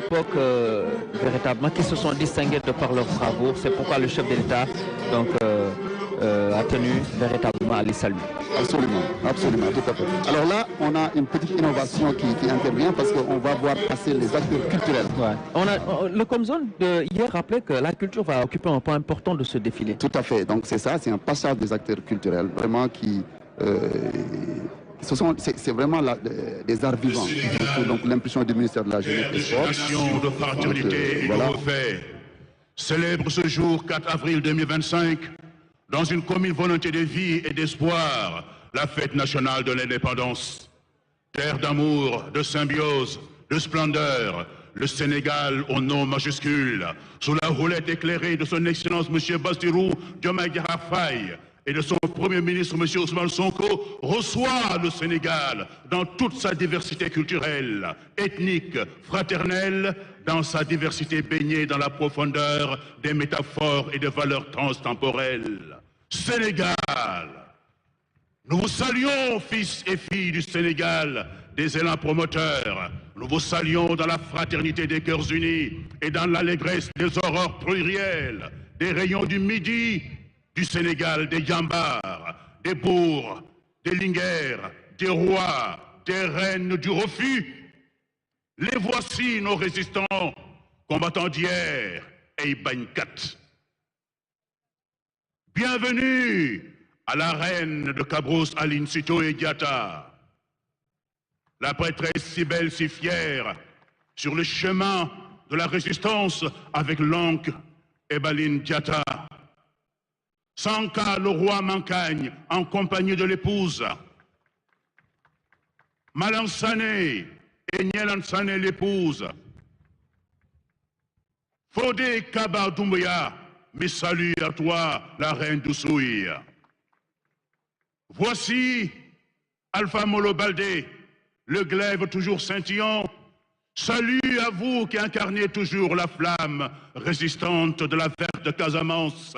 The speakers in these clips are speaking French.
l'époque, véritablement, qui se sont distingués de par leurs travaux. C'est pourquoi le chef de l'État a tenu véritablement à les saluer. Absolument, absolument, tout à fait. Alors là, on a une petite innovation qui intervient parce qu'on va voir passer les acteurs culturels. Ouais. Le Comzone hier rappelait que la culture va occuper un point important de ce défilé. Tout à fait, donc c'est ça, c'est un passage des acteurs culturels, vraiment qui... c'est vraiment des arts vivants. Donc l'impression du ministère de la Jeunesse et des Sports. De fraternité et de refait célèbre ce jour 4 avril 2025 dans une commune volonté de vie et d'espoir la fête nationale de l'indépendance. Terre d'amour, de symbiose, de splendeur, le Sénégal au nom majuscule, sous la roulette éclairée de son Excellence M. Bassirou Diomaye Diakhar Faye et de son Premier ministre M. Ousmane Sonko, reçoit le Sénégal dans toute sa diversité culturelle, ethnique, fraternelle, dans sa diversité baignée dans la profondeur des métaphores et des valeurs transtemporelles. Sénégal, nous vous saluons, fils et filles du Sénégal, des élans promoteurs. Nous vous saluons dans la fraternité des cœurs unis et dans l'allégresse des aurores plurielles, des rayons du midi, du Sénégal, des Yambars, des bourgs, des Linguères, des rois, des reines du refus. Les voici nos résistants, combattants d'hier et Bagnacat. Bienvenue à la reine de Cabros, Aline Sitoé Diatta, la prêtresse si belle, si fière, sur le chemin de la résistance avec l'oncle Ebaline Diatta. Sanka, le roi Mancagne, en compagnie de l'épouse. Malansané et Nielansane, l'épouse. Fodé Kaba Doumbouya, mes saluts à toi, la reine d'Oussouy. Voici Alpha Molo Baldé, le glaive toujours scintillant. Salut à vous qui incarnez toujours la flamme résistante de la verte Casamance,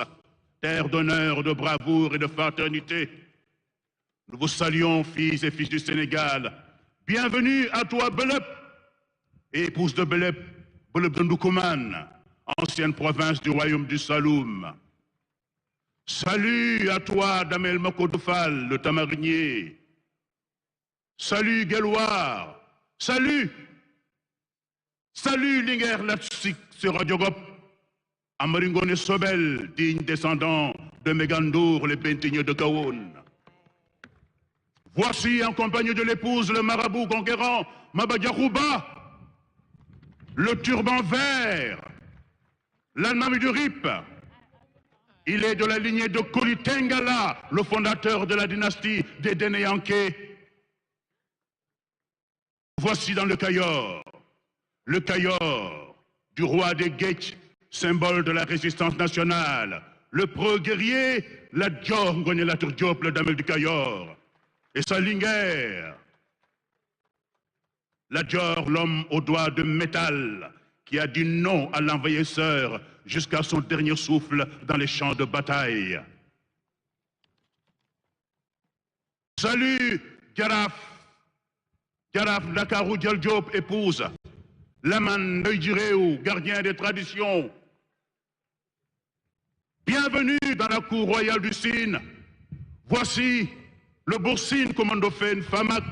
terre d'honneur, de bravoure et de fraternité. Nous vous saluons, fils et fils du Sénégal. Bienvenue à toi, Belep, épouse de Belep, Belep de Ndoukoumane, ancienne province du royaume du Saloum. Salut à toi, Damel Makodoufal, le tamarinier. Salut, Guéloir. Salut. Salut, Linger Latsik, Seradiogop. Amaringone Sobel, digne descendant de Mégandour, les Bentignes de Kawoun. Voici, en compagnie de l'épouse, le marabout conquérant Mabadiarouba, le turban vert, l'almami du Rip. Il est de la lignée de Koli Tengala, le fondateur de la dynastie des Dénéanké. Voici dans le Cayor du roi des Guetch, symbole de la résistance nationale, le pro-guerrier, la Dior Ngonyelatur Diop, le damel du Cayor, et sa Linger, la Dior, l'homme aux doigts de métal, qui a dit non à l'envahisseur jusqu'à son dernier souffle dans les champs de bataille. Salut, Garaf Dakarou Diop, épouse, Laman Neudireu, gardien des traditions. Bienvenue dans la cour royale du Sine. Voici le Boursine Commandofen Famak,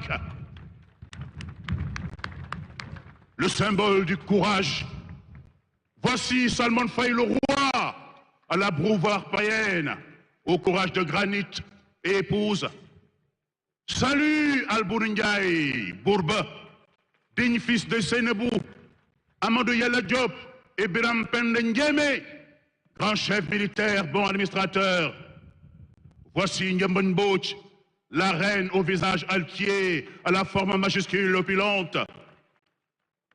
le symbole du courage. Voici Salman Faye, le roi, à la brouvoir païenne, au courage de granit et épouse. Salut Al-Bourindjaï, Bourba, digne fils de Sénébou, Amadou Yalla Diop et Biram Pendengeme, grand chef militaire, bon administrateur. Voici Nyamban Boch, la reine au visage altier, à la forme majuscule opulente.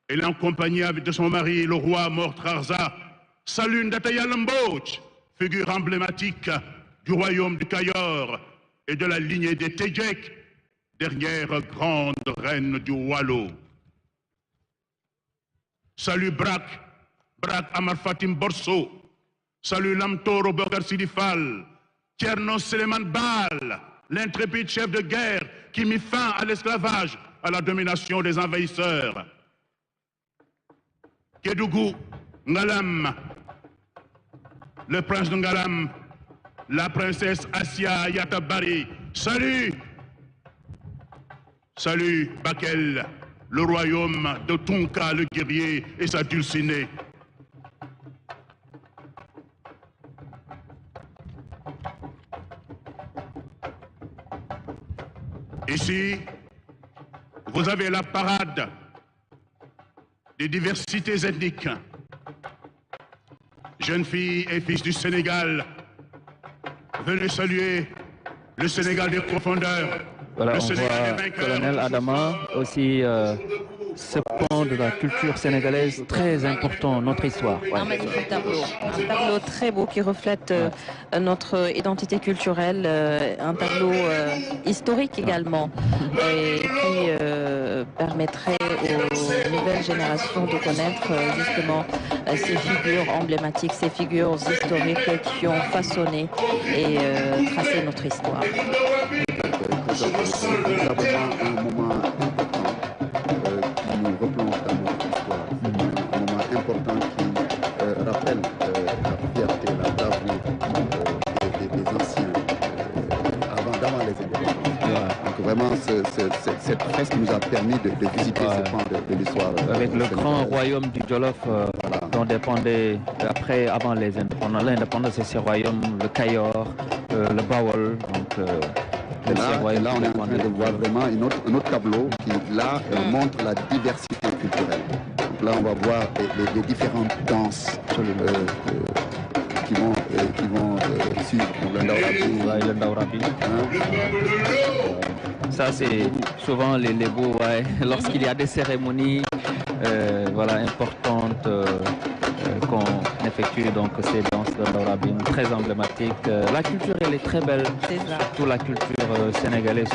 Elle est en compagnie de son mari, le roi Mortrarza. Salut Ndataya Lamboch, figure emblématique du royaume du Cayor et de la lignée des Tejek, dernière grande reine du Wallo. Salut Brak Amar Fatim Borso. Salut Lamtoro Bokar Sidifal, Tierno Seleman Bal, l'intrépide chef de guerre qui mit fin à l'esclavage, à la domination des envahisseurs. Kédougou, Ngalam, le prince de Ngalam, la princesse Asia Yatabari. Salut! Salut Bakel, le royaume de Tonka le guerrier et sa dulcinée. Ici, vous avez la parade des diversités ethniques. Jeunes filles et fils du Sénégal, venez saluer le Sénégal des profondeurs. Voilà, on voit Colonel Adama, aussi ce pan de la culture sénégalaise très important, notre histoire. Ouais. Un magnifique tableau, un tableau très beau qui reflète notre identité culturelle, un tableau historique également, et qui permettrait aux nouvelles générations de connaître justement ces figures emblématiques, ces figures historiques qui ont façonné et tracé notre histoire. C'est vraiment un moment important qui nous replonge dans notre histoire. C'est un moment important qui rappelle la fierté, la braverie des anciens d'avant les indépendances. Donc vraiment, cette fresque nous a permis de visiter ce pan de l'histoire. Avec le grand royaume du Jolof dont dépendait, avant l'indépendance, c'est ce royaume, le Kayor, le Bawol. Donc, et là, on est en train de voir vraiment un autre tableau qui, là, montre la diversité culturelle. Donc là, on va voir les différentes danses qui vont suivre le Ndaourabi. Ça, c'est souvent les beaux, lorsqu'il y a des cérémonies importantes qu'on effectue, donc ces danses de Ndaourabi très emblématiques. La culture, elle est très belle, surtout la culture sénégalaise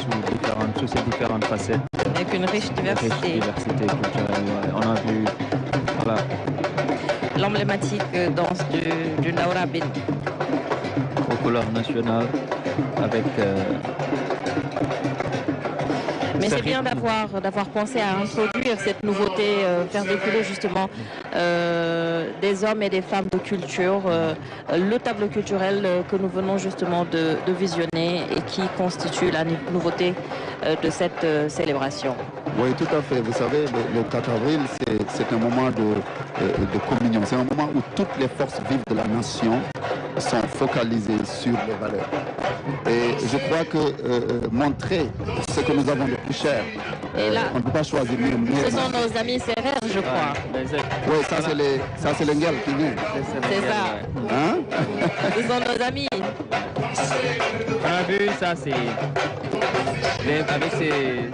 sous ses différentes facettes. Avec une riche diversité. Culturelle, on a vu, voilà. L'emblématique danse du Ndaourabi. Aux couleurs nationales, avec... Mais c'est bien d'avoir pensé à introduire cette nouveauté, faire défiler justement des hommes et des femmes de culture, le tableau culturel que nous venons justement de visionner et qui constitue la nouveauté de cette célébration. Oui, tout à fait. Vous savez, le 4 avril, c'est un moment de communion. C'est un moment où toutes les forces vives de la nation sont focalisées sur les valeurs. Et je crois que montrer ce que nous avons de plus cher, on ne peut pas choisir mieux. Ce sont nos amis serrères, je crois. Oui, ça c'est le Nguel qui vient. C'est ça. Hein? Ce sont nos amis. On a vu ça, c'est avec